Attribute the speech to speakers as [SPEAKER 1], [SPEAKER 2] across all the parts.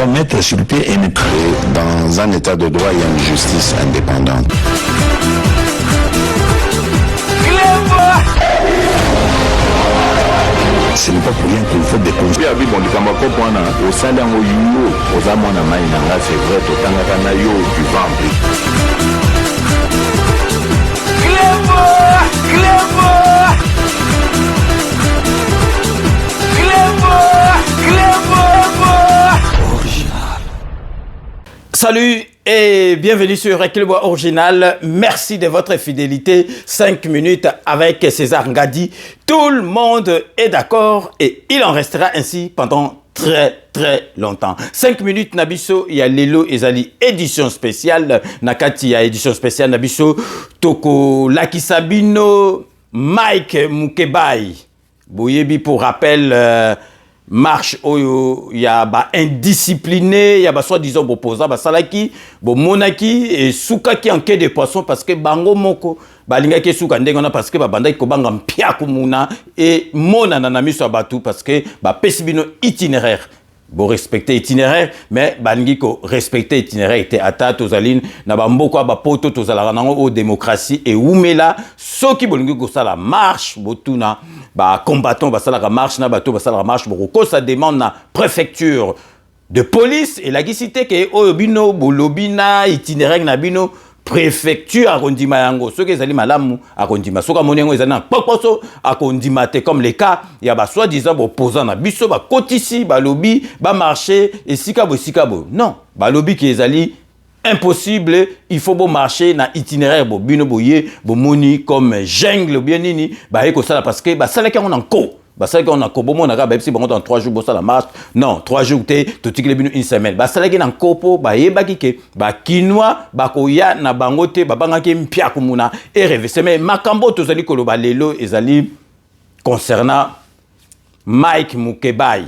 [SPEAKER 1] doit mettre sur pied et dans un état de droit, il y a une justice indépendante. Ce n'est pas pour rien qu'il faut des conseils.
[SPEAKER 2] Salut et bienvenue sur Reclebois Original. Merci de votre fidélité. 5 minutes avec César Ngadi. Tout le monde est d'accord et il en restera ainsi pendant très longtemps. 5 minutes Nabiso, il y a Lelo Ezali édition spéciale. Nakati, il y a édition spéciale Nabiso. Toko Lakisabino, Mike Mukebai. Boyebi pour rappel. Marche oyo ya ba indiscipliné ya ba soi-disant opposant ba salaki bo monaki et sukaki en quai de poisson parce que bango moko balinga ke suka ndengona parce que ba bandaki ko banga mpia kumuna et mona na miso abatu parce que ba pesibino itinéraire bo respecter itinéraire mais balingi ko respecter itinéraire était ata tozaline na ba mboko ba poto tozala nango o démocratie et umela soki bolingi ko sala marche botuna ba combattant ba sala marche na bato ba sala marche boko ça demande na préfecture de police et la cité que o bino bolobina itinéraire na bino préfecture arrondima yango ceux qui zali malamu arrondima soka monengo ezana poposo arrondima te comme les cas il y a ba soi-disant opposant na biso ba kotisi ba lobby ba marcher et sikabo non ba lobby qui ezali impossible, il faut bon marcher na itinéraire bo bino boye bo moni comme jungle bien nini ba eko sala parce que ba sala ki on encore ba sala ki on encore bo mona ka ba si bon dans 3 jours bo sala marche non 3 jours te to tikile bino une semaine ba sala ki na kopo ba yeba ki ba kinwa ba koya na bango te ba banga ki mpia kumuna et revese mais makambo to zali koloba lelo ezali concernant Mike Mukebai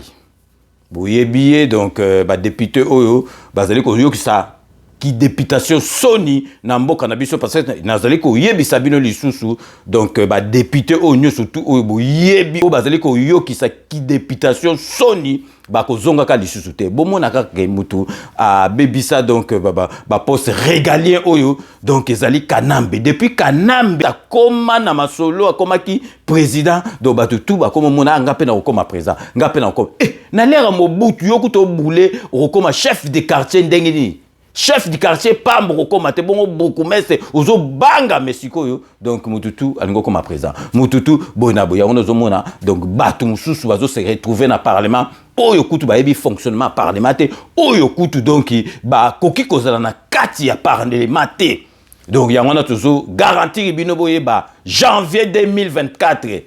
[SPEAKER 2] boyebié donc ba député oyo ba zali ko yo ki ça qui députation Sony na mboka na biso parce que nazali ko yebi sabino lisusu donc ba député onyo surtout o yebi o bazali ko yo ki sa qui députation Sony ba ko zonga ka lisusu te bomona ka ke mutu a bebisa donc ba poste régalien oyo donc ezali Kanambe depuis Kanambe akoma na masolo akoma ki président do batu tout ba koma mona ngape na okoma président ngape na okoma na lera Mobutu yokuto boulé okoma chef de quartier ndengeni chef du quartier Pambro comme te bon beaucoup mais c'est ozo banga mesiko yo donc mututu alingo comme présent mututu bonabo ya on ozomona donc batu mususu bazo se retrouver na parlement oyo kutu ba yebi fonctionnement parlementaire oyo kutu donc ba koki kozala na kati ya parlement te donc ya on a toujours garantir bino boye ba janvier 2024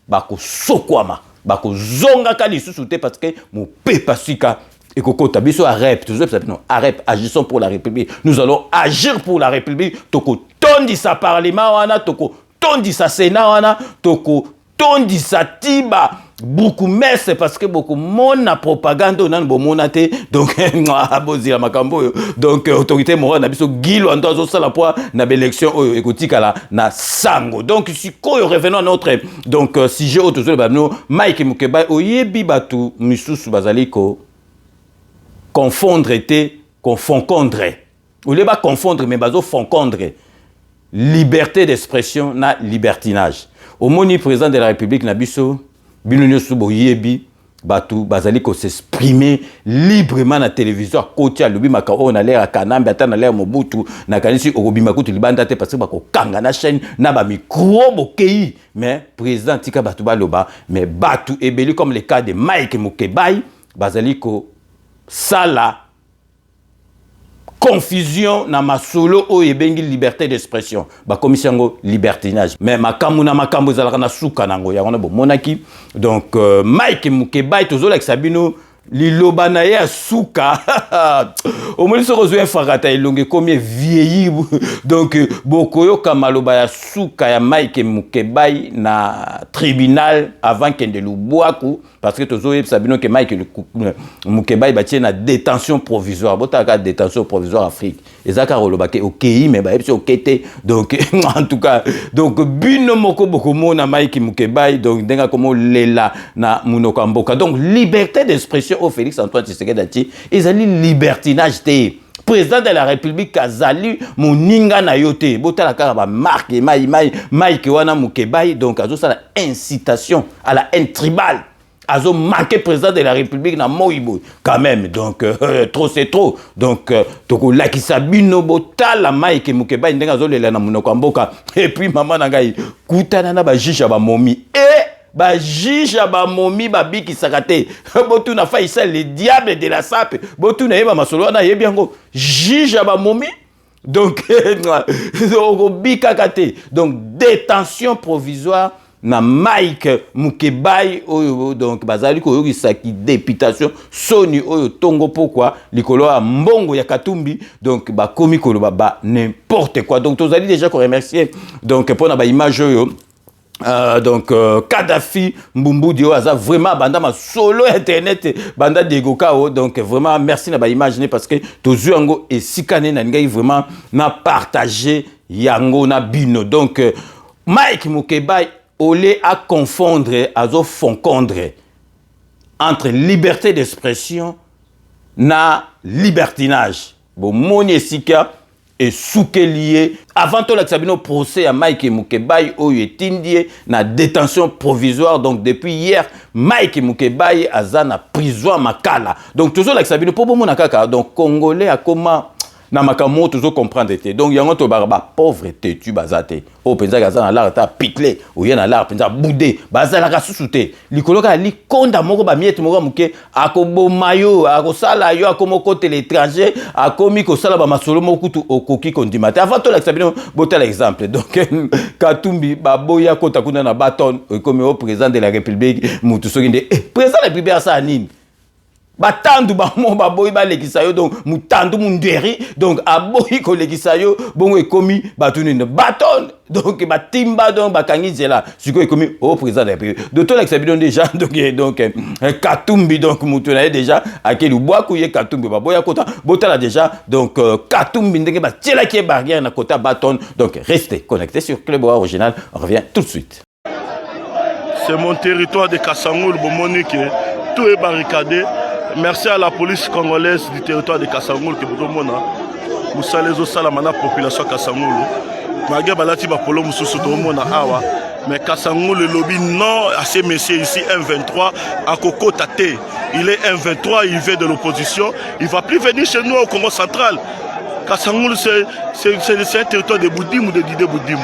[SPEAKER 2] ba ko sokwama ba ko zonga ka lisusu te parce que mo pepa sika. Et Coco Tabiso arrête, arrête, agissons pour la République. Nous allons agir pour la République. Toko tondi sa parlement wana, toko tondi sa sénat wana, toko tondi sa tiba. Beaucoup mais c'est parce que beaucoup mona propagande nan bo monate donc abozi la makambo donc autorité morale na biso gilo andozo sala poa na élection ekotikala na sango donc si ko revenons à notre donc sujet autour ba no Mike Mukebai oyebi batu misusu bazaliko confondre était confondre ou les pas confondre mais bazo confondre liberté d'expression na libertinage au moni président de la République na biso binonyo subo yebi batu bazali ko s'exprimer librement na télévision côté lobi makao na l'air Kanambe ata na l'air Mobutu na kanisi okobima kutu libanda te parce que bako kanga na chaîne na ba micro bokei mais président tika batu baloba mais batu ebeli comme le cas de Mike Mukebai bazali ko sala confusion na masolo o ebengi liberté d'expression ba commission libertinage mais makambu na makambu zalaka na suka nango ya wana bo monaki donc Mike Mukebai tozola kisabino liloba na ya suka au moins se rejoint farata elonge combien vieilli donc bokoyo kamaloba ya suka ya Mike Mukebai na tribunal avant qu'ende lubwaku parce que tozoye sabino que Mike Mukebai batie na détention provisoire botaka détention provisoire Afrique ezaka rolobake okei mais ba yebisi okete donc en tout cas donc bino moko bokomo na Mike Mukebai donc denga komo lela na munoko mboka donc liberté d'expression au Félix Antoine Tshisekedi ati ezali libertinage te président de la République azali moninga na yote botala kaka ba marque Mike wana Mukebai donc azo sala incitation à la haine tribale azo marqué président de la République na moibo quand même donc trop c'est trop donc toko lakisa bino botala Mike Mukebai ndenga zo lela na munoko mboka et puis maman na ngai kutana na ba juge ba momi ba juge ba momi ba biki sakate botu na faisa le diable de la sape botu na yeba masolo na yebi yango juge ba momi donc bika kate donc détention provisoire na Mike Mukebai oyo donc bazali ko yogisaki députation soni oyo tongo pourquoi likolo ya mbongo ya Katumbi donc ba komi koloba ba n'importe quoi donc tozali déjà ko remercier donc pour na ba image oyo donc Kadhafi Mbumbu aza vraiment banda ma solo internet banda degoka donc vraiment merci na ba imaginer parce que tozu yango esikane na ngai vraiment na partager yango na bino donc Mike Mukebai olé à confondre azo foncondre entre liberté d'expression na libertinage bon moni esika et souke lié avant tout l'examen procès à Mike Mukebai oyo etindie na détention provisoire donc depuis hier Mike Mukebai aza na prison makala donc toujours l'examen pour bon kaka donc congolais a comment na makamo toujours comprendre te donc yango to ba pauvreté tu bazate o penza gaza na lar ta pitlé ou yana lar penza boudé bazala ka susute likolo ka li konda moko ba miete moko muke akobo mayo akosala yo akomoko te l'étranger akomi ko sala ba masolo moko tu okoki kondimate avant to l'examen botel exemple donc Katumbi ba boya kota kuna na baton comme au président de la République mutu sokinde président de la République asa nini batandu ba mo ba boyi ba lekisa yo donc mutandu munderi donc aboyi ko lekisa yo bongo ekomi batuni ne baton donc batimba donc bakangi zela siko ekomi au président de la République de tout l'examen déjà donc Katumbi donc mutuna déjà akeli bois kuye Katumbi ba boya kota botala déjà donc Katumbi ndenge ba tiela ki barrière na kota baton donc restez connectés sur Club Original on revient tout de suite.
[SPEAKER 3] C'est mon territoire de Kassangoul Bomonique tout est barricadé. Merci à la police congolaise du territoire de Kassangoul qui vous montre Moussa les Osalamana la population Kassangoul. Malgré balati ba polo mususu to mona awa mais Kassangoul le lobby non à ces messieurs ici M23 à Koko Tate. Il est M23, il vient de l'opposition, il va plus venir chez nous au Congo central. Kassangoul c'est un territoire de Bouddhim ou de Didé Bouddhim.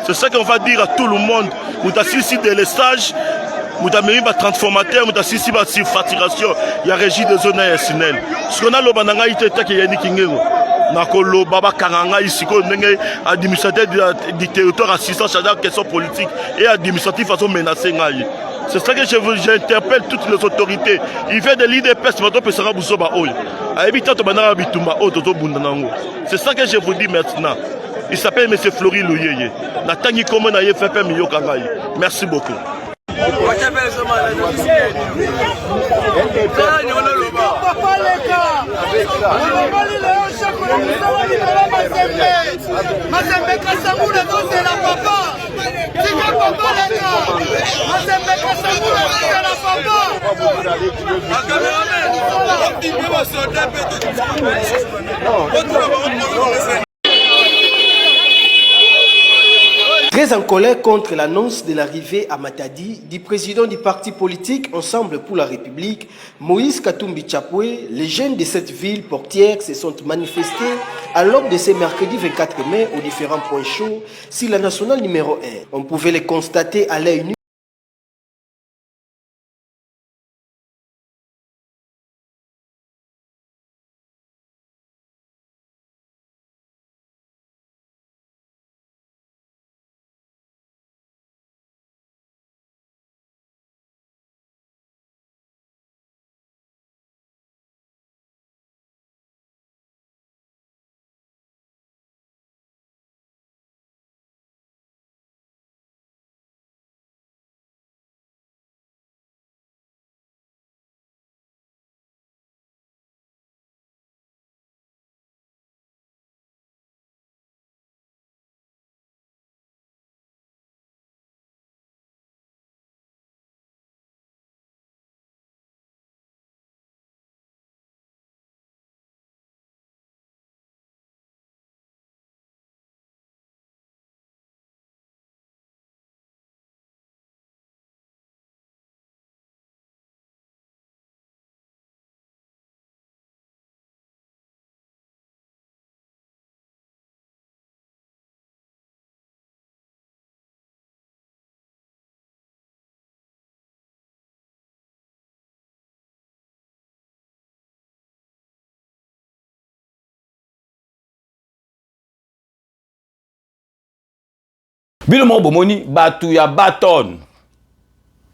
[SPEAKER 3] C'est ça qu'on va dire à tout le monde. Vous avez ici des lestages. Nous avons un transformateur, nous avons une saturation, il y a régie de zone SNL. Ce qu'on a le bananga ite qui est Nikingero. Nakolo Baba Karanga ici, administrateur du territoire assistant chargé de questions politiques et administratif façon menacé. C'est ça que j'interpelle toutes les autorités. Il vient de l'IDPS, mais on peut se rabousoba oy. C'est ça que je vous dis maintenant. Il s'appelle M. Flori Louyeye. Merci beaucoup.
[SPEAKER 4] Très en colère contre l'annonce de l'arrivée à Matadi du président du parti politique Ensemble pour la République, Moïse Katumbi Chapwe, les jeunes de cette ville portière se sont manifestés à l'aube de ce mercredi 24 mai aux différents points chauds sur la nationale numéro 1. On pouvait les constater à l'œil nu.
[SPEAKER 2] Bino mo bomoni batu ya baton.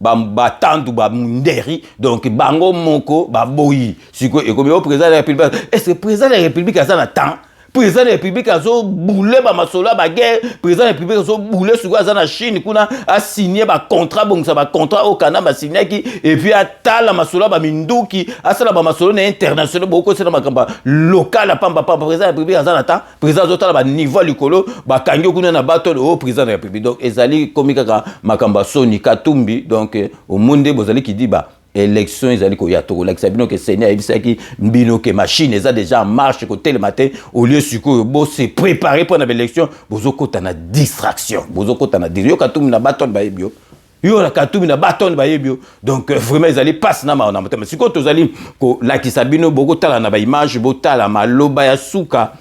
[SPEAKER 2] Batandu ba munderi donc bango moko ba boyi. Siko et comme au président de la République. Est-ce que président de la République a ça na temps? Président de la République a zo boulé ba masola ba guerre, président de la République a zo boulé sur quoi na Chine kuna a signé ba contrat bon ça ba contrat au Canada ba signé qui et puis a tala masola ba minduki a ça ba masola international beaucoup c'est na makamba local pamba président de la République a ça na temps président zo tala ba niveau likolo ba kangyo kuna na bato au président de la République donc ezali komika ka makamba Soni Katumbi donc au monde bozali qui dit ba élection ils allaient ko ya to like sabino que Seigneur il sait qui mbino que machine ils a déjà en marche côté le matin au lieu suko bo se préparer pour l'élection bozo kota na distraction bozo kota na dirio Katumbi na baton ba ebio yo la Katumbi na baton ba ebio donc vraiment ils allaient passer na ma na mais siko to zali ko like sabino boko tala na ba image bo tala maloba ya suka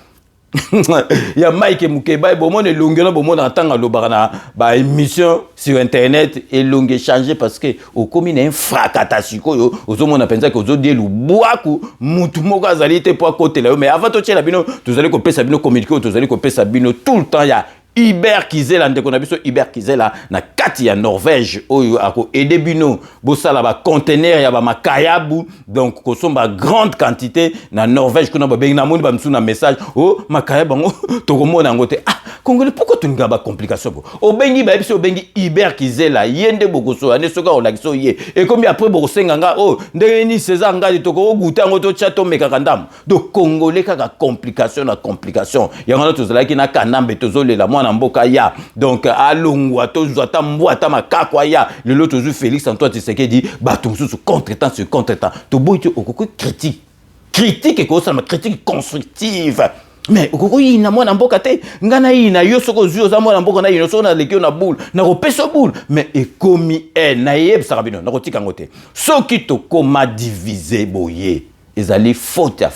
[SPEAKER 2] ya Mike Mukeba bomone longela bomone entanga lobara na ba émission sur internet et longue changer parce que au commune un fracata sikoyo ozomona penza que ozodie lu boaku mutu moko azali te pour côté là mais avant to tchela bino vous allez ko pesa bino communiquer vous allez ko pesa bino tout le temps ya Iber Kizela ndeko na biso Iber Kizela na kati ya Norvège oyo ako aider bino bosala ba conteneur ya ba makayabu donc kosomba grande quantité na Norvège kuna ba benga moni ba msuna message oh makayabu ngo tokomona ngote ah Congolais pourquoi tu n'as pas complication o bengi ba biso bengi Iber Kizela yende bokoso ane soka o lakiso ye et comme après bokosenga nga oh ndenge ni César ngadi toko guta ngoto chato meka kandam donc Congolais kaka complication na complication ya ngana tozala ki na kanambe tozolela mwana mboka ya donc alongwa tozwata mbwata makakwa ya lelo tozu Félix Antoine Tshisekedi bato mususu contre-temps sur contre-temps to boyti okoko critique ko ça ma critique constructive mais okoko ina mwana mboka te ngana ina yo soko zuyo za mwana mboka na ino soko na lekio na boule na kopeso boule mais ekomi na yeb sarabino na kotika ngote soki to koma diviser boye ezali faute ya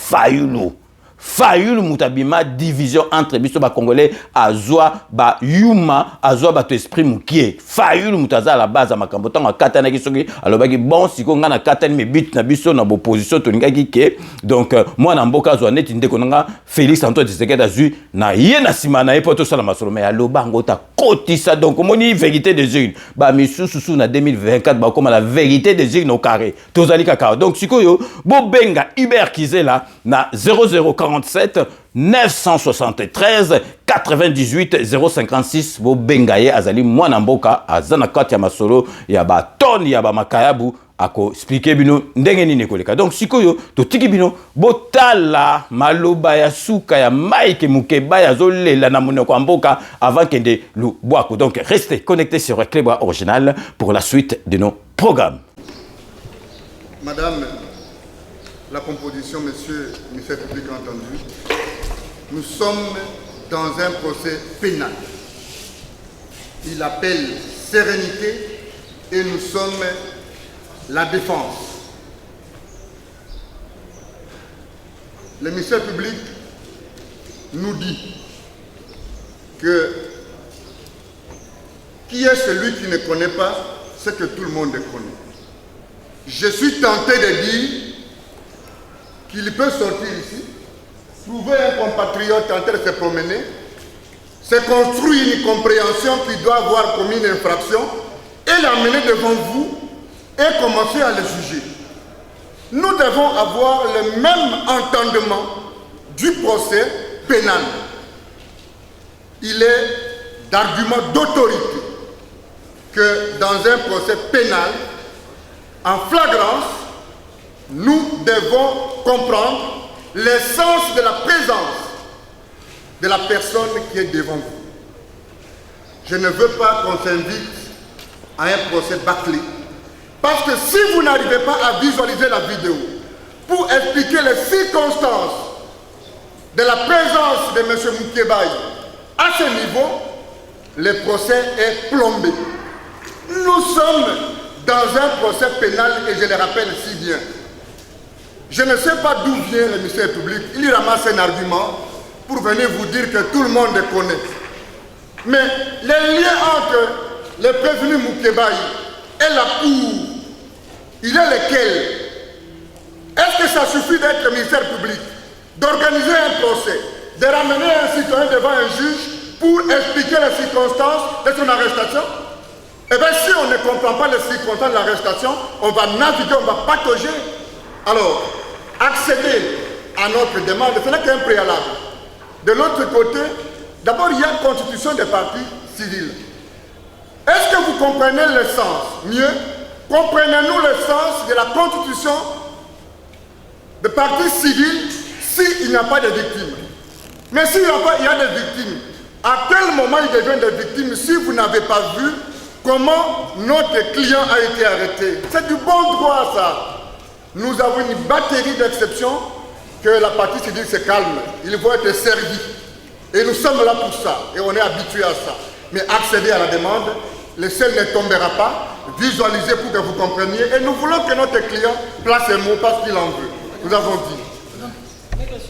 [SPEAKER 2] Fayulu mutabima division entre biso ba congolais azwa ba yuma azwa ba to esprit mukie Fayulu mutaza la base makambo tanga katana kisoki alobaki bon siko ngana katani me bit na biso na opposition to ngaki ke donc moi na mboka azwa neti ndeko nga Félix Antoine Tshisekedi azui na ye na sima na epoto sala masolo mais aloba ngota kotisa donc moni vérité des urnes ba misusu na 2024 ba comme la vérité des urnes au carré tozali kaka donc sikoyo bo benga Iber Kizela na 0047 973 98 056 bo bengaye azali mwana mboka azana kati ya masolo ya ba ton ya ba makayabu ako expliquer bino ndenge nini koleka donc sikoyo to tiki bino botala maloba ya suka ya Mike Mukeba ya zolela na monoko mboka avant kende lu boako donc restez connectés sur Éclairbois Original pour la suite de nos programmes.
[SPEAKER 5] Madame la composition, monsieur le public entendu, nous sommes dans un procès pénal. Il appelle sérénité et nous sommes la défense. Le ministère public nous dit que qui est celui qui ne connaît pas ce que tout le monde connaît. Je suis tenté de dire qu'il peut sortir ici, trouver un compatriote en train de se promener, se construire une compréhension qu'il doit avoir commis une infraction et l'amener devant vous et commencer à le juger. Nous devons avoir le même entendement du procès pénal. Il est d'argument d'autorité que dans un procès pénal, en flagrance, nous devons comprendre l'essence de la présence de la personne qui est devant vous. Je ne veux pas qu'on s'invite à un procès bâclé. Parce que si vous n'arrivez pas à visualiser la vidéo pour expliquer les circonstances de la présence de M. Mukebai à ce niveau, le procès est plombé. Nous sommes dans un procès pénal et je le rappelle si bien. Je ne sais pas d'où vient le ministère public. Il ramasse un argument pour venir vous dire que tout le monde le connaît. Mais les liens entre le prévenu Mukebai et la cour, il est lequel? Est-ce que ça suffit d'être ministère public, d'organiser un procès, de ramener un citoyen devant un juge pour expliquer les circonstances de son arrestation. Eh bien, si on ne comprend pas les circonstances de l'arrestation, on va naviguer, on va patauger. Alors, accéder à notre demande, ce n'est qu'un préalable. De l'autre côté, d'abord, il y a une constitution des partis civils. Est-ce que vous comprenez le sens? Mieux, comprenez-nous le sens de la constitution des partis civils s'il n'y a pas de victimes? Mais s'il y a des victimes, à quel moment ils deviennent des victimes si vous n'avez pas vu comment notre client a été arrêté? C'est du bon droit, ça. Nous avons une batterie d'exceptions que la partie civile se calme. Ils vont être servis. Et nous sommes là pour ça. Et on est habitués à ça. Mais accéder à la demande, le ciel ne tombera pas. Visualisez pour que vous compreniez. Et nous voulons que notre client place un mot parce qu'il en veut. Nous avons dit.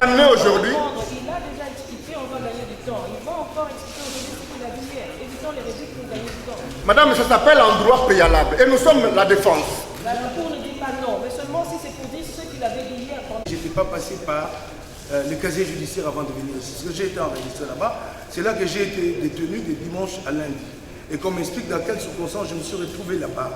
[SPEAKER 5] Amené aujourd'hui.
[SPEAKER 6] Il a déjà expliqué, on va gagner du temps. Il va encore expliquer aujourd'hui ce qu'il a dit hier. Évitons les réduits pour gagner du temps.
[SPEAKER 5] Madame, ça s'appelle un droit préalable. Et nous sommes la défense.
[SPEAKER 6] La Cour ne dit pas non, mais seulement si c'est pour dire ce qu'il avait dit hier.
[SPEAKER 7] Je n'étais pas passé par le casier judiciaire avant de venir ici. Parce que j'ai été enregistré là-bas. C'est là que j'ai été détenu de dimanche à lundi. Et qu'on m'explique dans quelles circonstances je me suis retrouvé là-bas.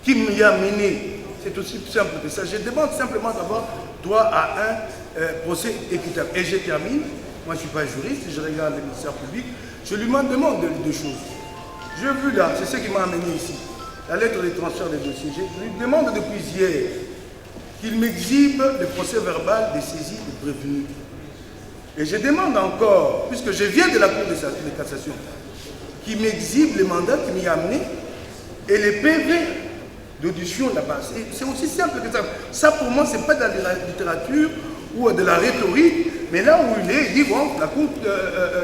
[SPEAKER 7] Qui m'y a mené? C'est aussi simple que ça. Je demande simplement d'avoir droit à un procès équitable. Et je termine. Moi, je ne suis pas juriste, je regarde le ministère public. Je lui demande deux choses. J'ai vu là, c'est ce qui m'a amené ici. La lettre de transfert des dossiers. Je lui demande depuis hier qu'il m'exhibe le procès verbal des saisies de prévenus. Et je demande encore, puisque je viens de la Cour de cassation, qu'il m'exhibe le mandat qui m'y a amené et les PV d'audition là-bas. C'est aussi simple que ça. Ça, pour moi, ce n'est pas de la littérature ou de la rhétorique, mais là où il est, il dit, bon, la Cour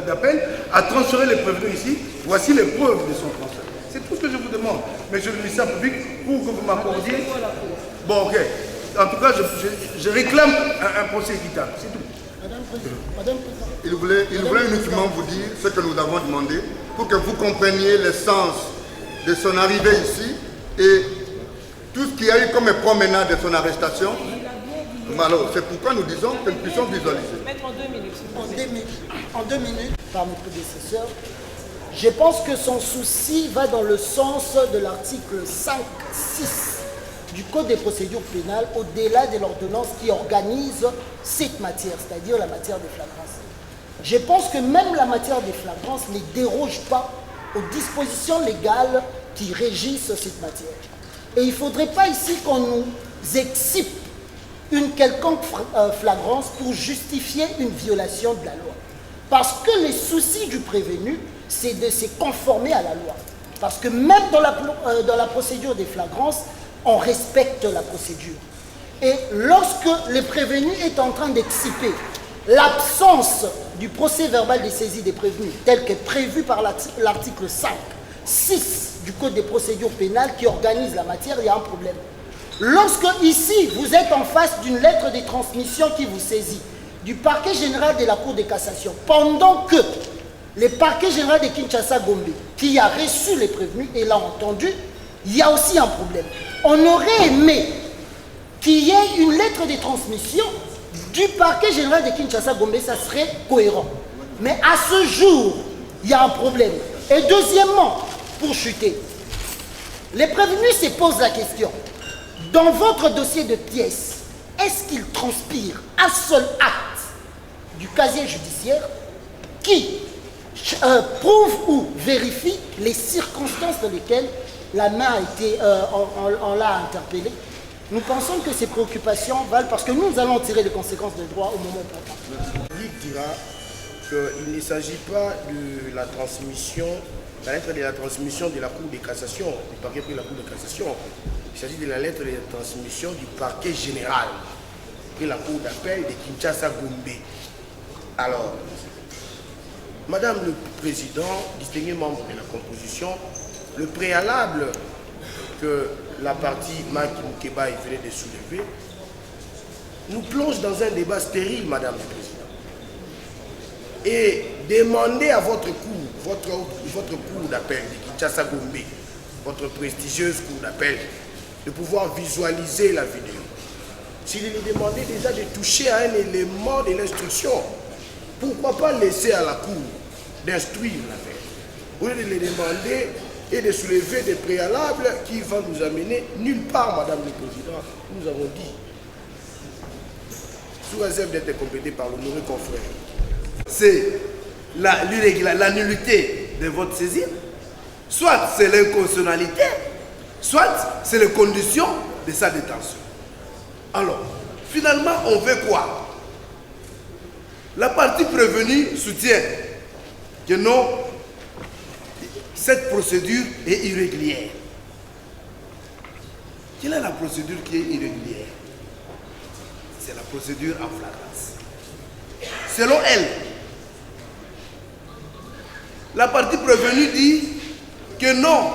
[SPEAKER 7] d'appel a transféré les prévenus ici, voici les preuves de son transfert. C'est tout ce que je vous demande. Mais je le dis ça public pour que vous m'accordiez. Bon, ok. En tout cas, je réclame un procès équitable. C'est tout.
[SPEAKER 5] Madame, il voulait uniquement vous dire ce que nous avons demandé pour que vous compreniez le sens de son arrivée ici et tout ce qu'il y a eu comme promenade de son arrestation. Alors, c'est pourquoi nous disons que nous puissions visualiser.
[SPEAKER 6] Mettre en 2 minutes.
[SPEAKER 8] En deux minutes, par mes prédécesseurs, je pense que son souci va dans le sens de l'article 5.6 du Code des procédures pénales, au-delà de l'ordonnance qui organise cette matière, c'est-à-dire la matière des flagrances. Je pense que même la matière des flagrances ne déroge pas aux dispositions légales qui régissent cette matière. Et il ne faudrait pas ici qu'on nous excipe une quelconque flagrance pour justifier une violation de la loi. Parce que le souci du prévenu, c'est de se conformer à la loi. Parce que même dans la procédure des flagrances, on respecte la procédure. Et lorsque le prévenu est en train d'exciper l'absence du procès verbal des saisies des prévenus, tel que prévu par l'article 5.6 du Code des procédures pénales qui organise la matière, il y a un problème. Lorsque ici, vous êtes en face d'une lettre de transmission qui vous saisit du parquet général de la Cour de cassation, pendant que le parquet général de Kinshasa-Gombe, qui a reçu les prévenus et l'a entendu, il y a aussi un problème. On aurait aimé qu'il y ait une lettre de transmission du parquet général de Kinshasa-Gombe, ça serait cohérent. Mais à ce jour, il y a un problème. Et deuxièmement, pour chuter, les prévenus se posent la question. Dans votre dossier de pièces, est-ce qu'il transpire un seul acte du casier judiciaire qui prouve ou vérifie les circonstances dans lesquelles la main a été, on l'a interpellé? Nous pensons que ces préoccupations valent parce que nous allons tirer les conséquences de droit au moment opportun.
[SPEAKER 9] Il dira qu'il ne s'agit pas de la transmission, la lettre de la transmission de la Cour de cassation, du parquet de la Cour de cassation. Il s'agit de la lettre de transmission du parquet général et la Cour d'appel de Kinshasa-Gombe. Alors, Madame le Président, distingué membre de la composition, le préalable que la partie Maki Moukeba venait de soulever nous plonge dans un débat stérile, Madame le Président. Et demander à votre cour, votre cour d'appel de Kinshasa-Gombe, votre prestigieuse cour d'appel, de pouvoir visualiser la vidéo. S'il lui demandait déjà de toucher à un élément de l'instruction, pourquoi pas laisser à la cour d'instruire l'affaire. Au lieu de les demander et de soulever des préalables qui vont nous amener nulle part, Madame le Président, nous avons dit. Sous réserve d'être complété par l'honoré confrère.
[SPEAKER 7] C'est la nullité de votre saisine, soit c'est l'inconstitutionnalité, soit c'est les conditions de sa détention. Alors, finalement, on veut quoi? La partie prévenue soutient que non, cette procédure est irrégulière. Quelle est la procédure qui est irrégulière? C'est la procédure en flagrance. Selon elle, la partie prévenue dit que non,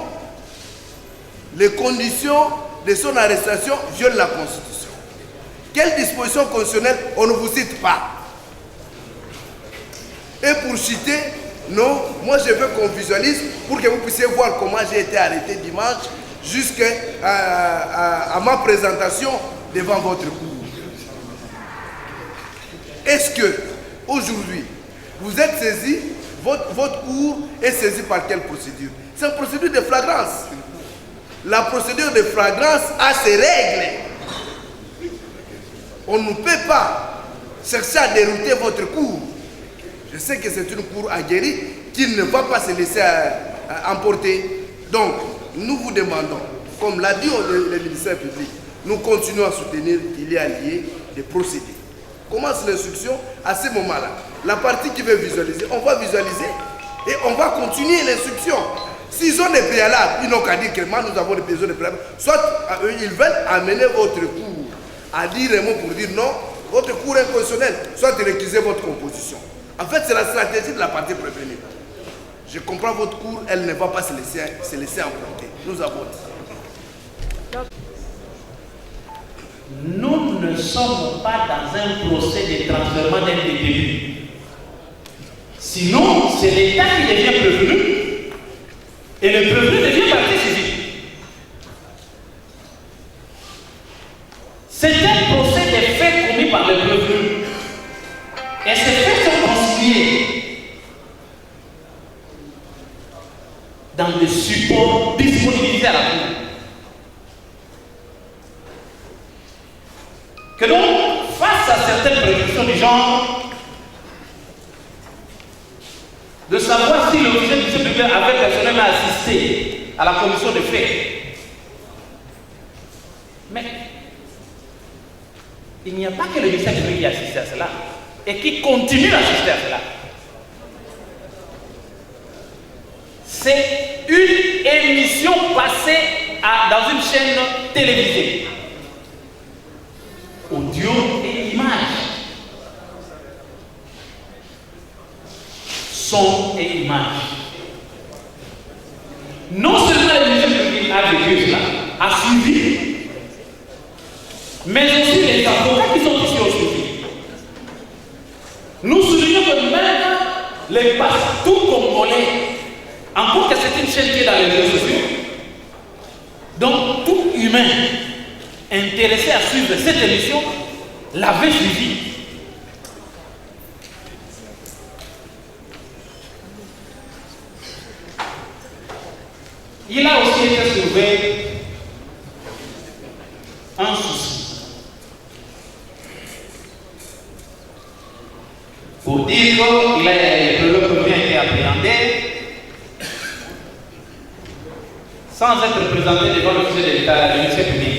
[SPEAKER 7] les conditions de son arrestation violent la Constitution. Quelle disposition constitutionnelle? On ne vous cite pas. Et pour citer, non, moi je veux qu'on visualise pour que vous puissiez voir comment j'ai été arrêté dimanche jusqu'à ma présentation devant votre cour. Est-ce que aujourd'hui vous êtes saisi, votre cour est saisi par quelle procédure? C'est une procédure de flagrance. La procédure de flagrance a ses règles. On ne peut pas chercher à dérouter votre cour. Je sais que c'est une cour aguerrie qui ne va pas se laisser emporter. Donc, nous vous demandons, comme l'a dit le ministère public, nous continuons à soutenir qu'il y a lié de procéder. Commence l'instruction à ce moment-là. La partie qui veut visualiser, on va visualiser et on va continuer l'instruction. S'ils ont des préalables, ils n'ont qu'à dire que nous avons des besoins de préalables. Soit ils veulent amener votre cours à dire un mot pour dire non, votre cours est constitutionnel, soit récuser votre composition. En fait, c'est la stratégie de la partie prévenue. Je comprends votre cours, elle ne va pas se laisser emporter. Nous avons dit.
[SPEAKER 10] Nous ne sommes pas dans un procès de transfèrement d'un détenu. Sinon, c'est l'État qui devient prévenu et le prévenu devient partie civile. C'est un procès des faits commis par le prévenu. Et ces faits sont conciliés dans des supports disponibilisés à la cour. Que donc, face à certaines prédictions du genre, de savoir si l'officier du public avait personnellement assisté à la commission des faits. Mais il n'y a pas que le ministère public qui assiste à cela et qui continue d'assister à cela. C'est une émission passée dans une chaîne télévisée. Audio et images. Son et images. Non seulement le ministère public a vécu cela, a suivi, mais aussi les avocats qui sont ici aujourd'hui. Nous soulignons que même les partout congolais, encore que c'est une chaîne qui est dans les réseaux sociaux, donc tout humain intéressé à suivre cette émission l'avait suivi. Il a aussi été soulevé un souci pour dire que le premier a été appréhendé sans être présenté devant l'officier de l'État, le ministère public.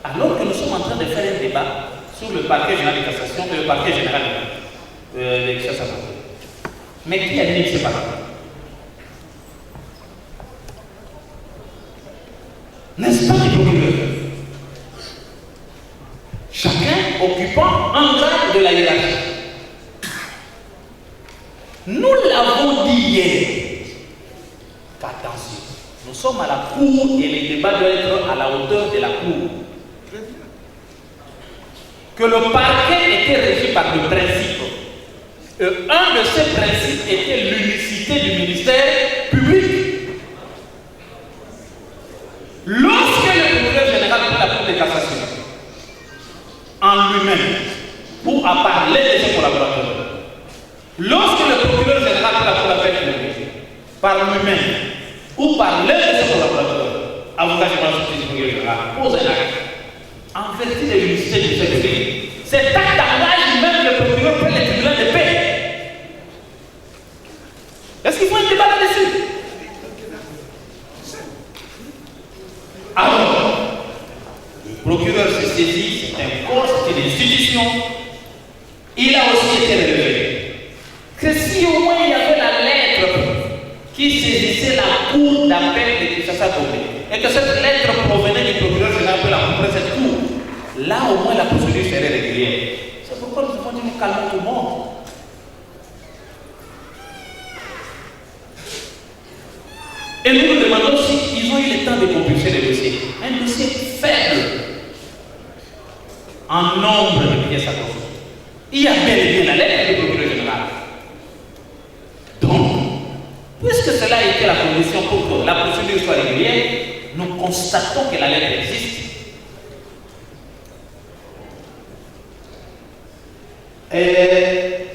[SPEAKER 10] Alors que nous sommes en train de faire un débat sur le parquet général de cassation et le parquet général de cassation. Mais qui a dit que c'est pas là? N'est-ce pas les procureurs? Chacun occupant un grade de la hiérarchie. Nous l'avons dit hier. Attention, nous sommes à la cour et les débats doivent être à la hauteur de la cour. Que le parquet était régi par le principe. Et un de ces principes était l'unicité du ministère public. Lorsque le procureur général de la Cour de cassation, en lui-même, pour parler de ses collaborateurs, par lui-même ou par l'un de ses collaborateurs, avocat général du procureur général, pose un acte en vertu de l'unicité de cette vie. Cet acte engage même le procureur près les tribunaux de paix. Est-ce qu'il faut un débat là-dessus? Alors, le procureur se saisit, c'est un corps, c'est une institution. Il a aussi été relevé que si au moins il y avait la lettre qui saisissait la cour d'appel de Kinshasa-Gombe et que cette lettre provenait du procureur général de la cour de cette cour, là au moins la procédure serait régulière. C'est pourquoi nous avons dit nous calmons tout le monde. Et nous nous demandons s'ils ont eu le temps de compulser le dossier. Un dossier faible en nombre de pièces à constituer. Il y a bel et bien la lettre du procureur général. Donc, puisque cela a été la condition pour que la procédure soit régulière, nous constatons que la lettre existe. Et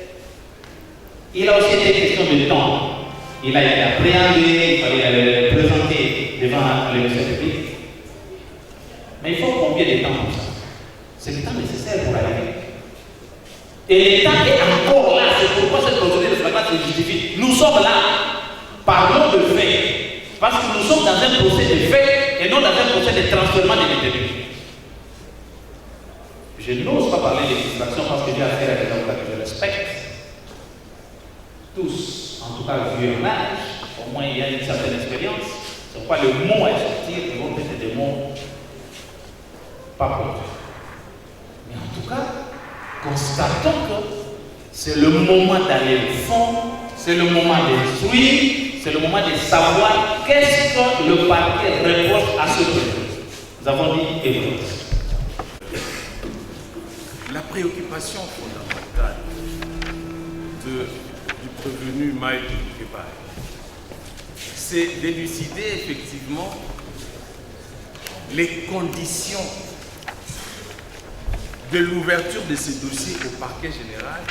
[SPEAKER 10] il a aussi été question de temps. Il a été appréhendé, il fallait le présenter devant le ministère public. Mais il faut combien de temps pour ça? C'est le temps nécessaire pour arriver. Et le temps est encore là, c'est pourquoi cette procédure de flagrance se justifie. Nous sommes là, parlons de fait, parce que nous sommes dans un procès de fait et non dans un procès de transfèrement des détenus. Je n'ose pas parler de distraction parce que j'ai affaire à des avocats que je respecte. Tous, en tout cas, vu un âge, au moins il y a une certaine expérience. C'est pourquoi le mot à sortir, ils vont être des mots pas propres. Mais en tout cas, constatons que c'est le moment d'aller au fond, c'est le moment d'instruire, c'est le moment de savoir qu'est-ce que le parquet reproche à ce prévenu. Nous avons dit évidence.
[SPEAKER 11] La préoccupation fondamentale du prévenu Mike Kebaye, c'est d'élucider effectivement les conditions de l'ouverture de ces dossiers au parquet général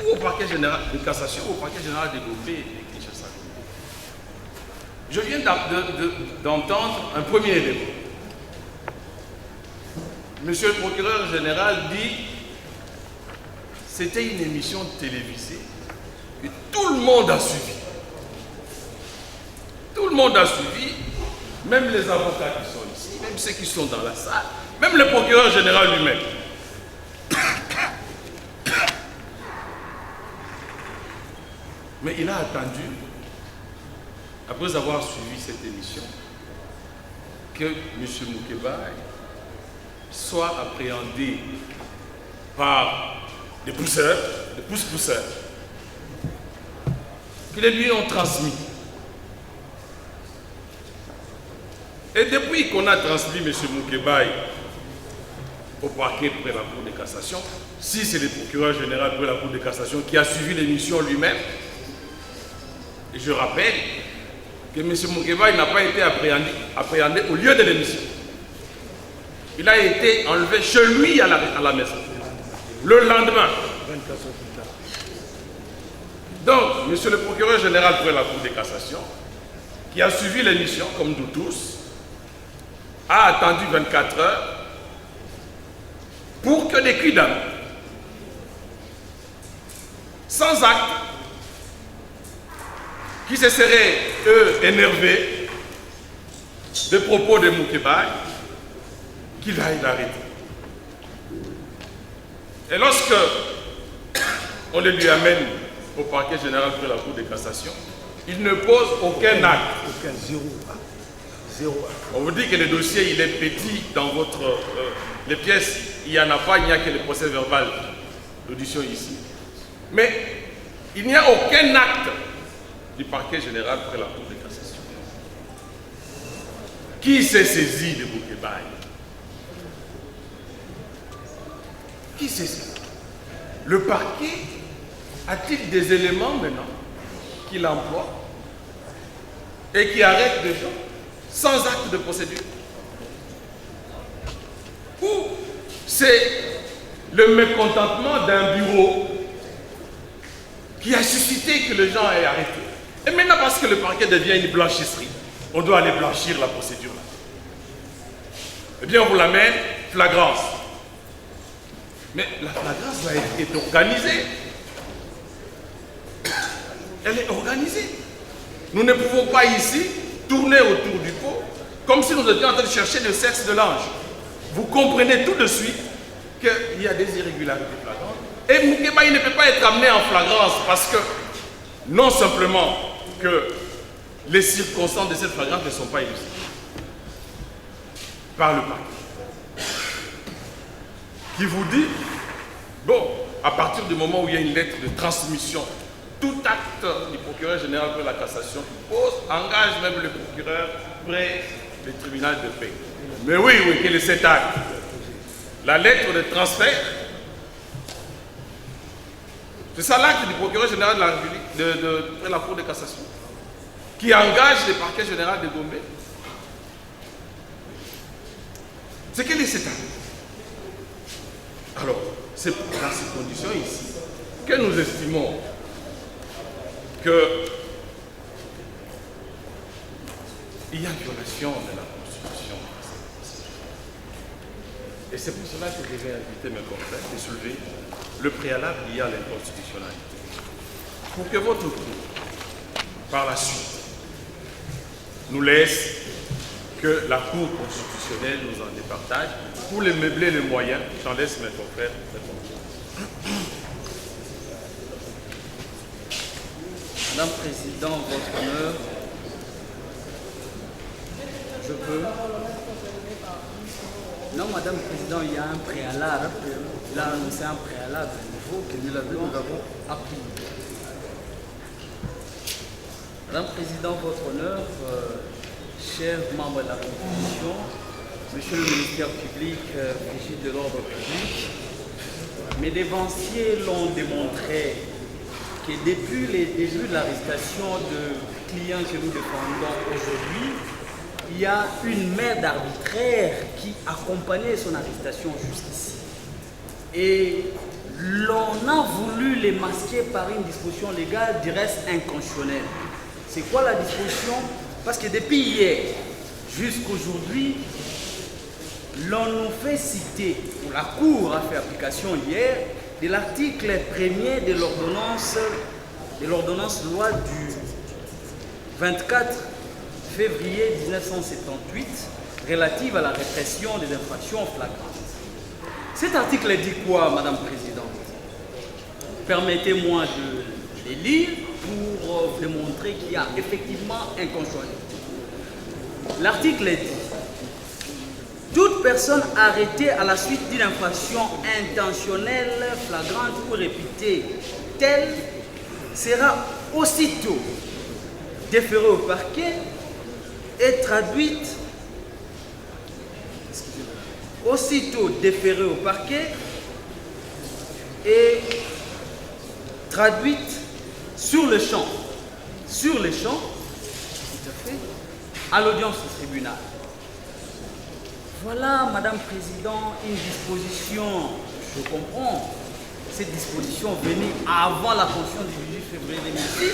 [SPEAKER 11] ou au parquet général de cassation ou au parquet général de Gombe et de Kinshasa. Je viens d'entendre un premier élément. Monsieur le procureur général dit que c'était une émission télévisée et tout le monde a suivi. Tout le monde a suivi, même les avocats qui sont ici, même ceux qui sont dans la salle, même le procureur général lui-même. Mais il a attendu, après avoir suivi cette émission, que M. Moukebaye soit appréhendé par des pousseurs, des pousse-pousseurs, qui les lui ont transmis. Et depuis qu'on a transmis M. Moukebaye au parquet près la Cour de cassation, si c'est le procureur général près la Cour de cassation qui a suivi l'émission lui-même, et je rappelle que M. Moukebaye n'a pas été appréhendé au lieu de l'émission. Il a été enlevé chez lui à la maison, le lendemain. 24 heures plus tard. Donc, M. le procureur général près la Cour de cassation, qui a suivi l'émission, comme nous tous, a attendu 24 heures pour que des cris d'âme, sans acte, qui se seraient, eux, énervés des propos de Moukebaye, qu'il aille l'arrêter. Et lorsque on le lui amène au parquet général de la Cour de cassation, il ne pose aucun acte.
[SPEAKER 7] Aucun, zéro acte.
[SPEAKER 11] On vous dit que le dossier, il est petit dans votre... les pièces, il n'y en a pas, il n'y a que le procès verbal d'audition ici. Mais il n'y a aucun acte du parquet général près la Cour de cassation. Qui s'est saisi de Moukebaye? Qui s'est saisi? Le parquet a-t-il des éléments maintenant qu'il emploie et qui arrêtent des gens sans acte de procédure? Ou c'est le mécontentement d'un bureau qui a suscité que les gens aient arrêté? Et maintenant, parce que le parquet devient une blanchisserie, on doit aller blanchir la procédure là. Eh bien, on vous l'amène, flagrance. Mais la flagrance va être organisée. Elle est organisée. Nous ne pouvons pas ici tourner autour du pot comme si nous étions en train de chercher le sexe de l'ange. Vous comprenez tout de suite qu'il y a des irrégularités flagrantes. Et Moukeba, il ne peut pas être amené en flagrance parce que non simplement que les circonstances de cette flagrance ne sont pas illustrées par le parquet, qui vous dit, bon, à partir du moment où il y a une lettre de transmission, tout acte du procureur général de la cassation pose, engage même le procureur près du tribunal de paix. Mais oui, quel est cet acte? La lettre de transfert. C'est ça l'acte du procureur général de la République, de la Cour de cassation, qui engage le parquet général de Gombe. C'est quel est cet acte? Alors, c'est dans ces conditions ici que nous estimons qu'il y a une violation de la Constitution. Et c'est pour cela que je vais inviter mes confrères de soulever le préalable lié à l'inconstitutionnalité. Pour que votre cour, par la suite, nous laisse que la Cour constitutionnelle nous en départage. Pour les meubler les moyens, j'en laisse mes confrères répondre.
[SPEAKER 12] Madame la Présidente, votre honneur, je peux. Non, Madame la Présidente, il y a un préalable. Il a annoncé un préalable nouveau que nous avons appris. Madame la Présidente, votre honneur, chers membres de la Constitution, Monsieur le ministère public, Brigitte de l'ordre public, mes dévanciers l'ont démontré que depuis les débuts de l'arrestation de clients que nous défendons aujourd'hui, il y a une main d'arbitraire qui accompagnait son arrestation jusqu'ici. Et l'on a voulu les masquer par une disposition légale du reste inconstitutionnelle. C'est quoi la disposition? Parce que depuis hier jusqu'aujourd'hui, l'on nous fait citer, ou la Cour a fait application hier, de l'article 1er de l'ordonnance loi du 24 février 1978 relative à la répression des infractions flagrantes. Cet article dit quoi, Madame la Présidente? Permettez-moi de les lire pour vous démontrer qu'il y a effectivement inconstitutionnalité. L'article dit: toute personne arrêtée à la suite d'une infraction intentionnelle, flagrante ou répétée telle sera aussitôt déférée au parquet et traduite sur le champ, tout à fait, à l'audience du tribunal. Voilà, Madame la Présidente, une disposition, je comprends, cette disposition venue avant la Constitution du 18 février 2006,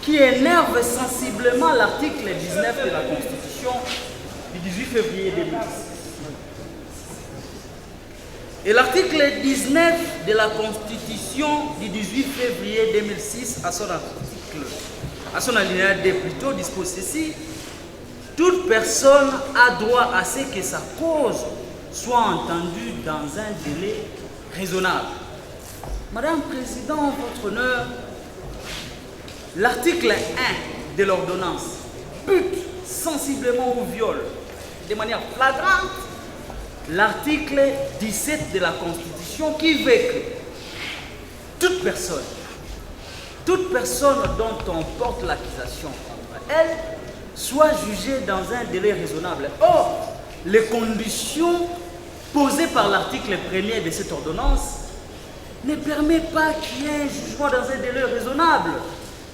[SPEAKER 12] qui énerve sensiblement l'article 19 de la Constitution du 18 février 2006. Et l'article 19 de la Constitution du 18 février 2006, à son alinéa D plutôt, dispose ceci: toute personne a droit à ce que sa cause soit entendue dans un délai raisonnable. Madame la Présidente, votre honneur, l'article 1 de l'ordonnance bute sensiblement au viol de manière flagrante l'article 17 de la Constitution qui veut que toute personne dont on porte l'accusation contre elle soit jugée dans un délai raisonnable. Or, les conditions posées par l'article 1er de cette ordonnance ne permettent pas qu'il y ait un jugement dans un délai raisonnable.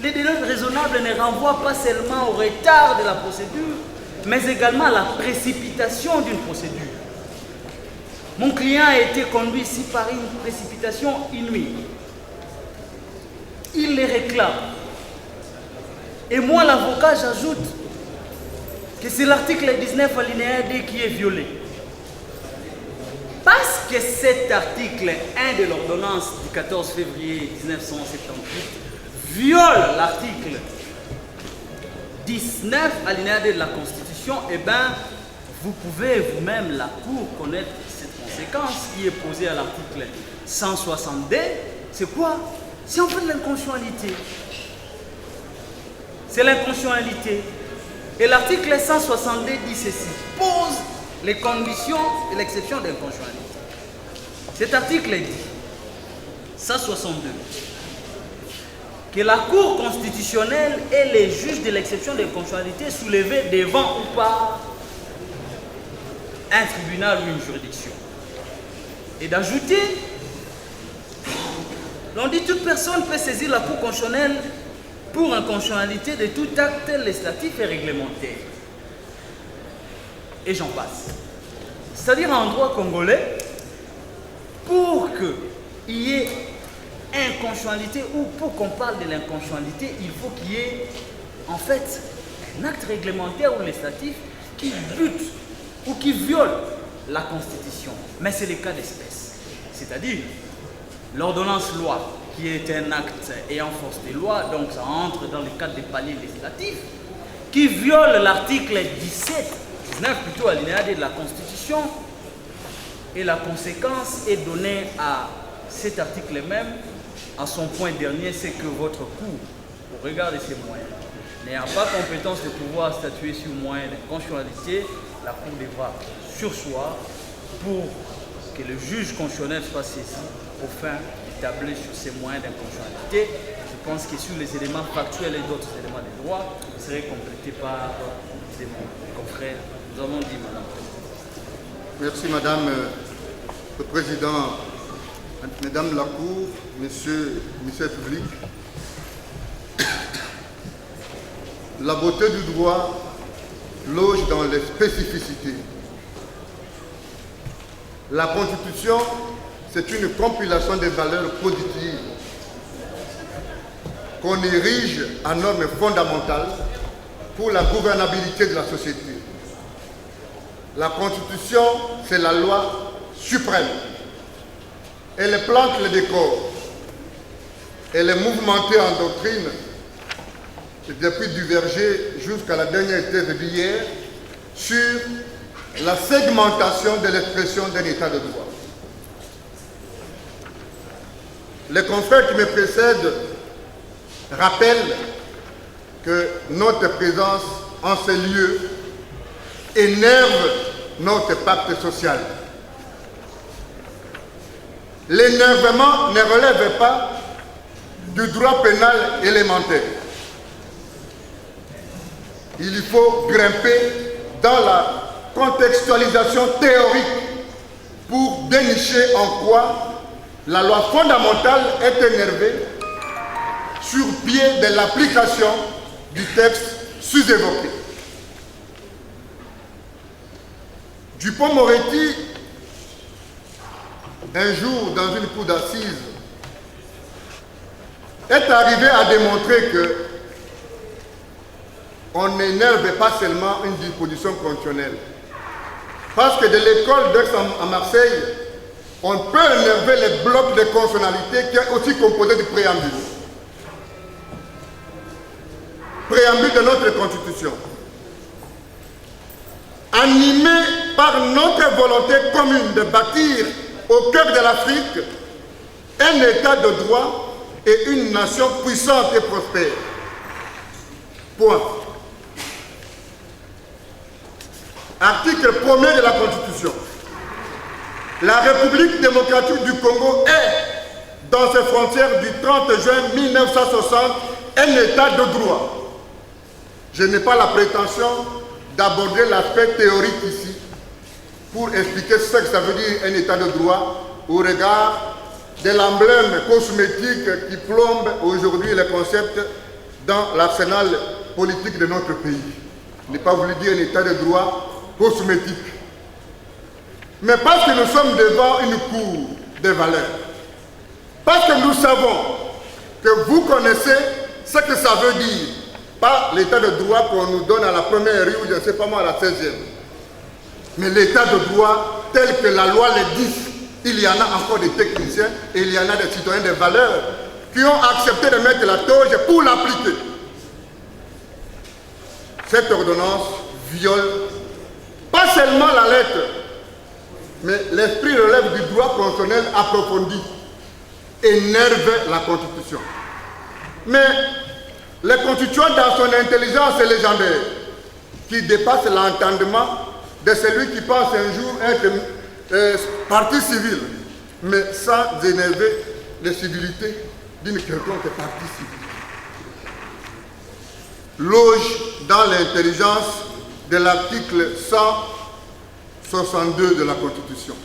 [SPEAKER 12] Les délais raisonnables ne renvoient pas seulement au retard de la procédure, mais également à la précipitation d'une procédure. Mon client a été conduit ici par une précipitation inouïe. Il les réclame. Et moi, l'avocat, j'ajoute que c'est l'article 19 alinéa D qui est violé. Parce que cet article 1 de l'ordonnance du 14 février 1978 viole l'article 19 alinéa D de la Constitution, eh bien, vous pouvez vous-même, la Cour, connaître cette conséquence qui est posée à l'article 160D. C'est quoi? C'est en fait l'inconstitutionnalité. C'est l'inconstitutionnalité. Et l'article 160D dit ceci, pose les conditions et l'exception d'inconstitutionnalité. Cet article dit, 162, que la Cour constitutionnelle et les juges de l'exception d'inconstitutionnalité soulevés devant ou par un tribunal ou une juridiction. Et d'ajouter, l'on dit toute personne peut saisir la Cour constitutionnelle pour inconstitutionnalité de tout acte législatif et réglementaire. Et j'en passe. C'est-à-dire en droit congolais, pour qu'il y ait inconstitutionnalité ou pour qu'on parle de l'inconstitutionnalité, il faut qu'il y ait en fait un acte réglementaire ou législatif qui bute ou qui viole la Constitution. Mais c'est le cas d'espèce. C'est-à-dire l'ordonnance loi qui est un acte ayant force de loi, donc ça entre dans le cadre des paliers législatifs, qui viole l'article 19 plutôt alinéa D de la Constitution, et la conséquence est donnée à cet article même, à son point dernier, c'est que votre Cour, au regard de ses moyens, n'ayant pas compétence de pouvoir statuer sur moyen d'inconstitutionnalité, la Cour devra surseoir pour que le juge constitutionnel soit saisi au fin d'établir sur ces moyens d'inconstitutionnalité. Je pense que sur les éléments factuels et d'autres éléments de droit, vous serez complété par mon confrère. Nous avons dit, Madame la Présidente.
[SPEAKER 5] Merci, Madame le Président, Mesdames de la Cour, Monsieur le Ministère public. La beauté du droit loge dans les spécificités. La Constitution, c'est une compilation des valeurs positives qu'on érige en normes fondamentales pour la gouvernabilité de la société. La Constitution, c'est la loi suprême. Elle plante le décor. Elle est mouvementée en doctrine, depuis du verger jusqu'à la dernière thèse d'hier, sur la segmentation de l'expression d'un état de droit. Les confrères qui me précèdent rappellent que notre présence en ces lieux énerve notre pacte social. L'énervement ne relève pas du droit pénal élémentaire. Il faut grimper dans la contextualisation théorique pour dénicher en quoi la loi fondamentale est énervée sur pied de l'application du texte sous-évoqué. Dupond-Moretti, un jour dans une cour d'assises, est arrivé à démontrer que on n'énerve pas seulement une disposition constitutionnelle. Parce que de l'école d'Aix à Marseille, on peut énerver les blocs de consonalité qui est aussi composé du préambule. Préambule de notre Constitution. Animé par notre volonté commune de bâtir au cœur de l'Afrique un état de droit et une nation puissante et prospère. Point. Article 1er de la Constitution. La République démocratique du Congo est, dans ses frontières du 30 juin 1960, un état de droit. Je n'ai pas la prétention d'aborder l'aspect théorique ici pour expliquer ce que ça veut dire un état de droit au regard de l'emblème cosmétique qui plombe aujourd'hui les concepts dans l'arsenal politique de notre pays. Je n'ai pas voulu dire un état de droit cosmétique. Mais parce que nous sommes devant une cour des valeurs, parce que nous savons que vous connaissez ce que ça veut dire Pas l'état de droit qu'on nous donne à la première rue ou je ne sais pas moi à la 16e. Mais l'état de droit tel que la loi le dit. Il y en a encore des techniciens et il y en a des citoyens de valeur qui ont accepté de mettre la toge pour l'appliquer. Cette ordonnance viole pas seulement la lettre, mais l'esprit relève du droit constitutionnel approfondi, énerve la Constitution. Mais la Constitution, dans son intelligence légendaire, qui dépasse l'entendement de celui qui pense un jour être partie civile, mais sans énerver les civilités d'une quelconque partie civile. Loge dans l'intelligence de l'article 162 de la Constitution.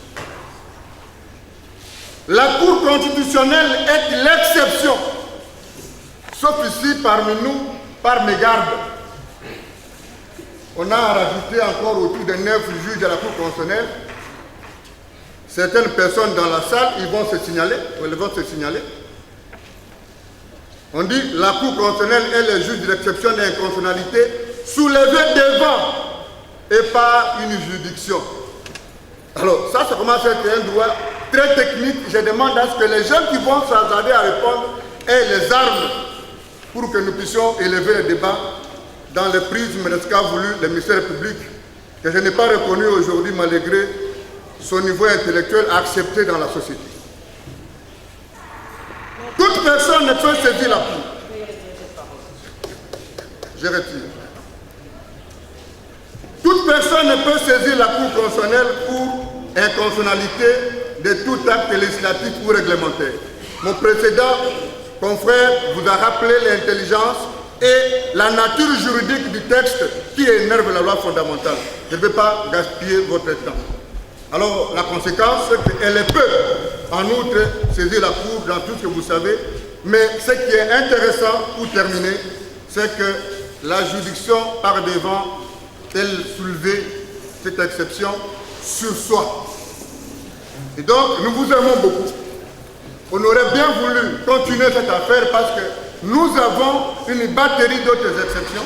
[SPEAKER 5] La Cour constitutionnelle est l'exception, sauf ici parmi nous, par mégarde. On a rajouté encore autour de 9 juges de la Cour constitutionnelle. Certaines personnes dans la salle, ils vont se signaler. On dit la Cour constitutionnelle est le juge de l'exception d'inconstitutionnalité soulevé devant et par une juridiction. Alors ça commence à être un droit très technique. Je demande à ce que les gens qui vont s'attarder à répondre aient les armes pour que nous puissions élever le débat dans le prisme de ce qu'a voulu le ministère public, que je n'ai pas reconnu aujourd'hui malgré son niveau intellectuel accepté dans la société. Toute personne ne peut saisir la Cour. Je retire. Toute personne ne peut saisir la Cour constitutionnelle pour inconstitutionnalité de tout acte législatif ou réglementaire. Mon précédent confrère vous a rappelé l'intelligence et la nature juridique du texte qui énerve la loi fondamentale. Je ne vais pas gaspiller votre temps. Alors, la conséquence, c'est qu'elle peut, en outre, saisir la Cour dans tout ce que vous savez. Mais ce qui est intéressant, pour terminer, c'est que la juridiction par devant, elle soulevait cette exception sur soi. Et donc, nous vous aimons beaucoup. On aurait bien voulu continuer cette affaire parce que nous avons une batterie d'autres exceptions.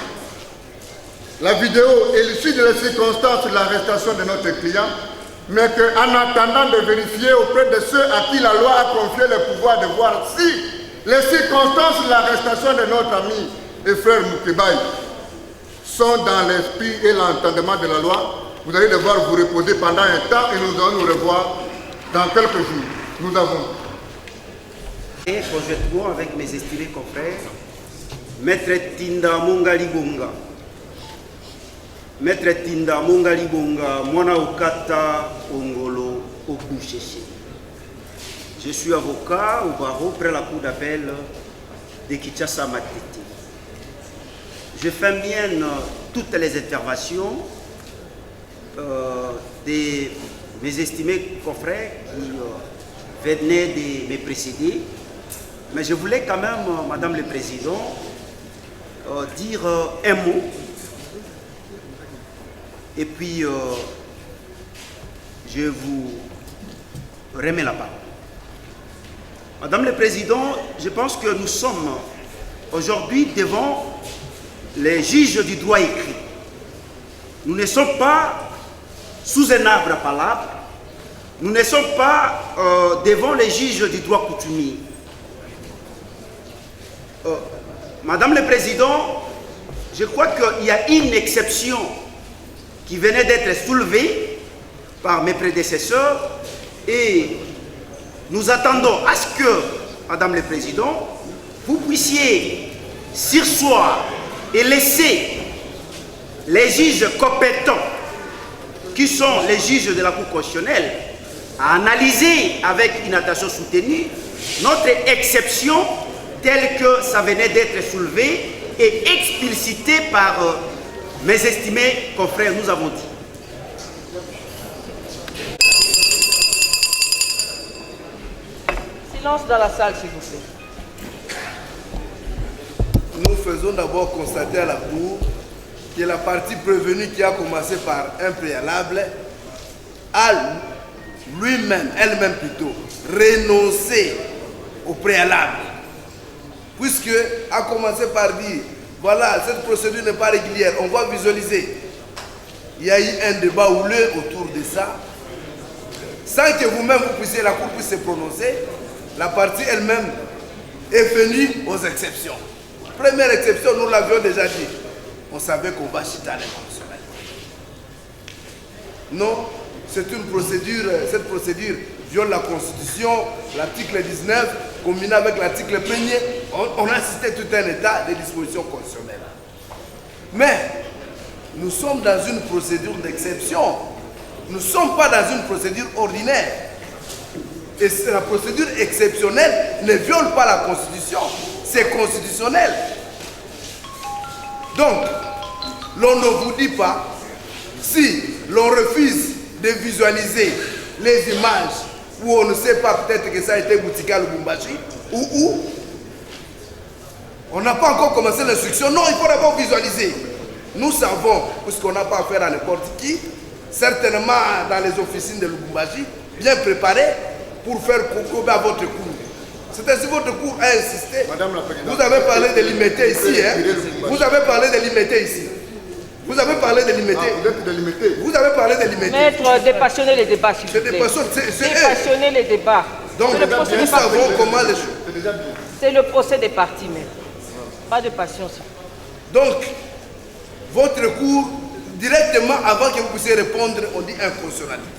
[SPEAKER 5] La vidéo est l'issue de la circonstance de l'arrestation de notre client, mais qu'en attendant de vérifier auprès de ceux à qui la loi a confié le pouvoir de voir si les circonstances de l'arrestation de notre ami et frère Moukebaï sont dans l'esprit et l'entendement de la loi, vous allez devoir vous reposer pendant un temps et nous allons nous revoir dans quelques jours. Nous avons.
[SPEAKER 13] Et conjointement avec mes estimés confrères, Maître Tinda Mongali Bonga, Maître Tinda Mongali Bonga, Mwana Okata Ongolo Okucheche. Je suis avocat au barreau près la cour d'appel de Kinshasa Matete. Je fais mienne toutes les interventions de mes estimés confrères qui venaient de me précéder. Mais je voulais quand même, Madame le Président, dire un mot. Et puis, je vous remets la parole. Madame le Président, je pense que nous sommes aujourd'hui devant les juges du droit écrit. Nous ne sommes pas sous un arbre à palabres. Nous ne sommes pas devant les juges du droit coutumier. Madame le Président, je crois qu'il y a une exception qui venait d'être soulevée par mes prédécesseurs et nous attendons à ce que, Madame le Président, vous puissiez surseoir et laisser les juges compétents, qui sont les juges de la Cour constitutionnelle, à analyser avec une attention soutenue notre exception telle que ça venait d'être soulevé et explicité par mes estimés confrères, nous avons dit.
[SPEAKER 6] Silence dans la salle, s'il vous plaît.
[SPEAKER 7] Nous faisons d'abord constater à la Cour que la partie prévenue qui a commencé par un préalable a lui-même, elle-même plutôt, renoncé au préalable. Puisque a commencé par dire voilà, cette procédure n'est pas régulière, on va visualiser. Il y a eu un débat houleux autour de ça. Sans que vous-même vous puissiez, la Cour puisse se prononcer, la partie elle-même est venue aux exceptions. Première exception, nous l'avions déjà dit. On savait qu'on va chiter à l'inconstitutionnel. Non, c'est une procédure, cette procédure viole la Constitution, l'article 19, combiné avec l'article 1er, on a cité tout un état de dispositions constitutionnelles. Mais, nous sommes dans une procédure d'exception. Nous ne sommes pas dans une procédure ordinaire. Et la procédure exceptionnelle ne viole pas la Constitution. C'est constitutionnel. Donc, l'on ne vous dit pas, si l'on refuse de visualiser les images où on ne sait pas peut-être que ça a été Boutika Lubumbashi, ou où, on n'a pas encore commencé l'instruction. Non, il faut d'abord visualiser. Nous savons, puisqu'on n'a pas affaire à n'importe qui, certainement dans les officines de Lubumbashi, bien préparés pour faire concours à votre cours. C'est ainsi votre cours a insisté. Vous avez parlé de limiter ici. Hein? Vous avez parlé de limiter ici. Vous avez parlé de limiter. Vous avez parlé de limiter.
[SPEAKER 6] Maître, dépassionner les débats, s'il vous plaît. Dépassionner les débats.
[SPEAKER 7] Donc, nous savons comment les choses.
[SPEAKER 6] C'est le procès des partis, maître. Pas de passion.
[SPEAKER 7] Donc, votre cours, directement avant que vous puissiez répondre, on dit inconstitutionnalité.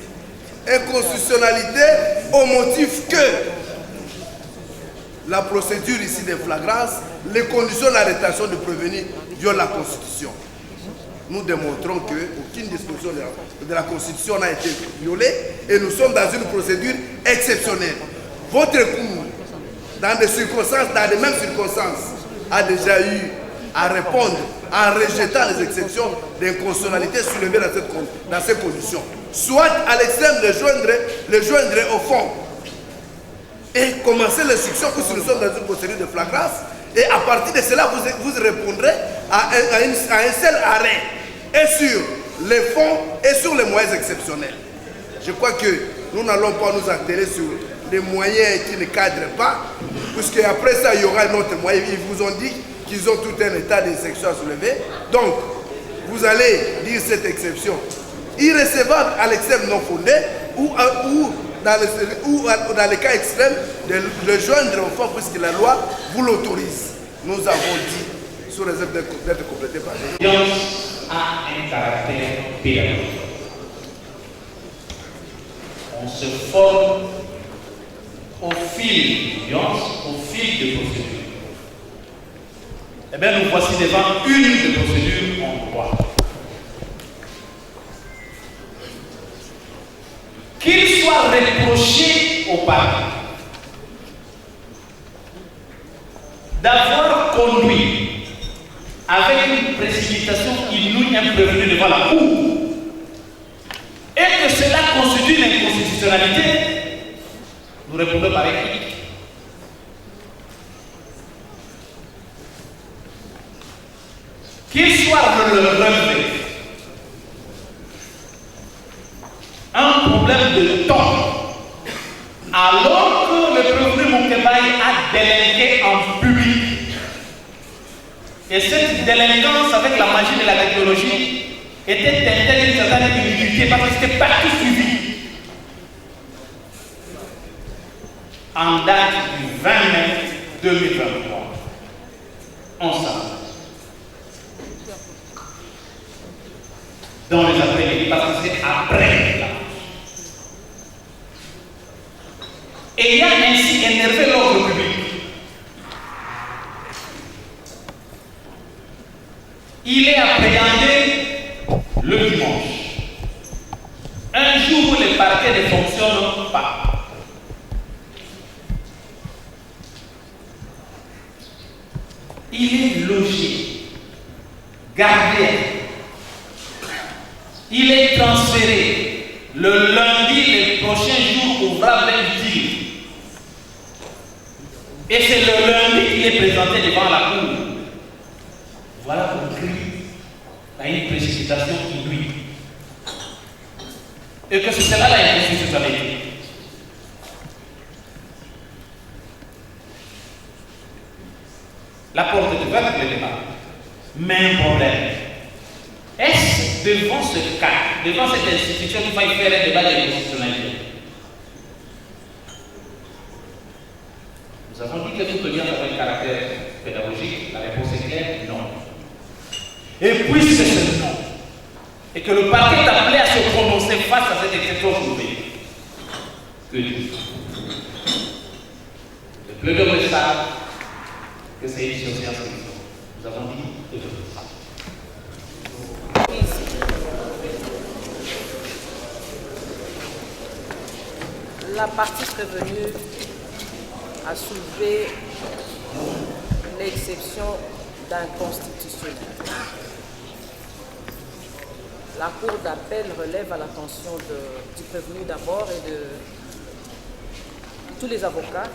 [SPEAKER 7] Inconstitutionnalité au motif que la procédure ici de flagrance, les conditions d'arrestation de prévenir violent la Constitution. Nous démontrons qu'aucune disposition de la Constitution n'a été violée et nous sommes dans une procédure exceptionnelle. Votre cours, dans des circonstances, dans les mêmes circonstances, a déjà eu à répondre en rejetant les exceptions d'inconstitutionnalité soulevées dans ces conditions. Soit à l'extrême de joindre au fond et commencer l'instruction puisque nous sommes dans une procédure de flagrance et à partir de cela vous répondrez à un seul arrêt et sur les fonds et sur les moyens exceptionnels. Je crois que nous n'allons pas nous atteler sur les moyens qui ne cadrent pas puisque après ça il y aura un autre moyen. Ils vous ont dit qu'ils ont tout un état d'exception à soulever. Donc, vous allez dire cette exception irrécevable à l'extrême non fondé ou dans les cas extrêmes de joindre au fond puisque la loi vous l'autorise. Nous avons dit, sous réserve d'être complété par les
[SPEAKER 10] L'audience a un caractère pédagogique. On se forme au fil d'audience, au fil de procédure. Eh bien, nous voici devant une de procédure en droit. Qu'il soit reproché au parti d'avoir conduit avec une précipitation inouïe un prévenu devant la Cour et que cela constitue l'inconstitutionnalité, nous répondons par écrit. Qu'il soit relevé un problème de temps, alors que le prévenu Moukebaï a délinqué en public. Et cette délinquance avec la magie de la technologie était teintée d'une certaine humilité parce que c'était partout suivi. En date du 20 mai 2023, on s'arrête. Dans les après-midi, parce que c'est après la marche. Ayant ainsi énervé l'ordre public, il est appréhendé le dimanche, un jour où les parquets ne fonctionnent pas. Il est logé, gardé. Il est transféré le lundi, les prochains jours ouvrables utiles. Et c'est le lundi qu'il est présenté devant la Cour. Voilà qu'on crie à une précipitation inouïe. Et que c'est cela la inconstitutionnalité. La porte est ouverte, le débat. Mais un problème. Est-ce devant ce cas, devant cette institution, qu'il va y faire un débat de constitutionnalité? Nous avons dit que tout devient avoir un caractère pédagogique. La réponse est claire, non. Et puisque c'est non, et que le parquet est appelé à se prononcer face à cette exception trouvée, que dire? Le plaidoyer de ça, que c'est une surséance que nous avons dit et que
[SPEAKER 6] la partie prévenue a soulevé l'exception d'inconstitutionnel. La Cour d'appel relève à l'attention du prévenu d'abord et de tous les avocats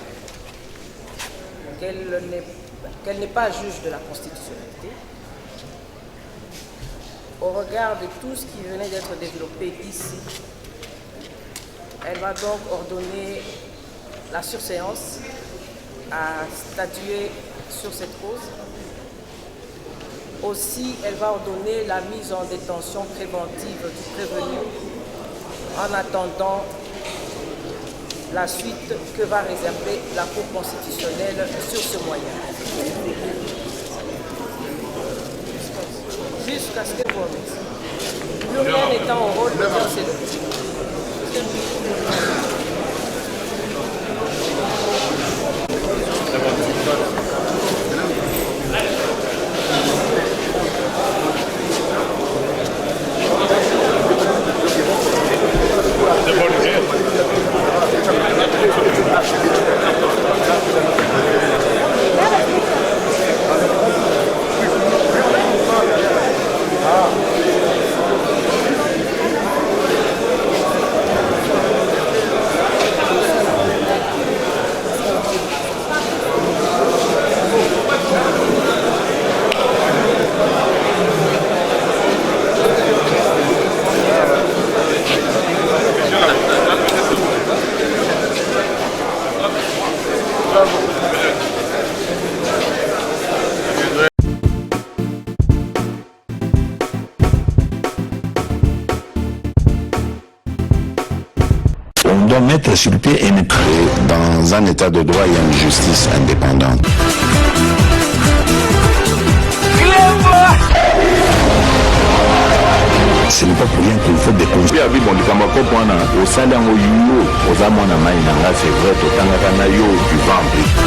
[SPEAKER 6] qu'elle n'est pas juge de la constitutionnalité. Au regard de tout ce qui venait d'être développé ici, elle va donc ordonner la surséance à statuer sur cette cause. Aussi, elle va ordonner la mise en détention préventive du prévenu en attendant la suite que va réserver la Cour constitutionnelle sur ce moyen. Jusqu'à ce que vous remettiez. Plus rien n'étant en rôle, c'est le
[SPEAKER 1] On doit mettre sur pied et mettre dans un état de droit et une justice indépendante. Ce n'est pas pour rien qu'il faut déconstruire. Au salaire, au c'est vrai, au tangana yo du ventre.